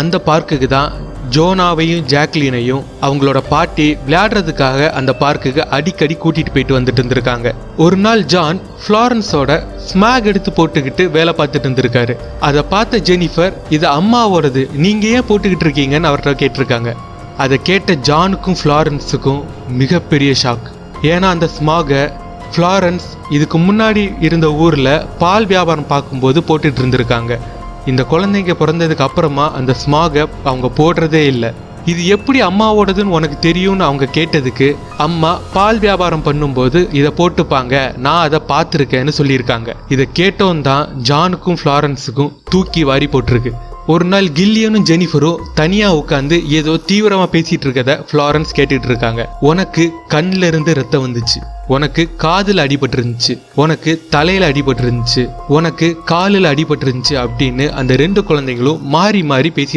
அந்த பார்க்குக்கு தான் ஜோனாவையும் ஜாக்லினையும் அவங்களோட பாட்டி விளையாடுறதுக்காக அந்த பார்க்குக்கு அடிக்கடி கூட்டிட்டு போயிட்டு வந்துட்டு இருந்திருக்காங்க. ஒரு நாள் ஜான் ஃப்ளாரன்ஸோட ஸ்மாக் எடுத்து போட்டுக்கிட்டு வேலை பார்த்துட்டு இருந்திருக்காரு. அதை பார்த்த ஜெனிஃபர், இது அம்மாவோடது, நீங்க ஏன் போட்டுக்கிட்டு இருக்கீங்கன்னு அவர்கிட்ட கேட்டிருக்காங்க. அதை கேட்ட ஜானுக்கும் ஃப்ளாரன்ஸுக்கும் மிகப்பெரிய ஷாக். ஏன்னா அந்த ஸ்மாகை ஃப்ளாரன்ஸ் இதுக்கு முன்னாடி இருந்த ஊர்ல பால் வியாபாரம் பார்க்கும்போது போட்டுட்டு இருந்திருக்காங்க. இந்த குழந்தைங்க பிறந்ததுக்கு அப்புறமா அந்த ஸ்மாகை அவங்க போடுறதே இல்லை. இது எப்படி அம்மாவோடதுன்னு உனக்கு தெரியும்னு அவங்க கேட்டதுக்கு, அம்மா பால் வியாபாரம் பண்ணும்போது இதை போட்டுப்பாங்க, நான் அதை பார்த்துருக்கேன்னு சொல்லியிருக்காங்க. இதை கேட்டோம் தான் ஜானுக்கும் ஃப்ளாரன்ஸுக்கும் தூக்கி வாரி போட்டிருக்கு. ஒரு நாள் கில்லியனும் ஜெனிஃபரும் தனியா உட்காந்து ஏதோ தீவிரமா பேசிட்டு இருக்கத ஃப்ளாரன்ஸ் கேட்டுட்டு இருக்காங்க. உனக்கு கண்ணில இருந்து ரத்தம் வந்துச்சு, உனக்கு காதுல அடிபட்டு இருந்துச்சு, உனக்கு தலையில அடிபட்டு இருந்துச்சு, உனக்கு காலில் அடிபட்டு இருந்துச்சு அப்படின்னு அந்த 2 குழந்தைங்களும் மாறி மாறி பேசிட்டு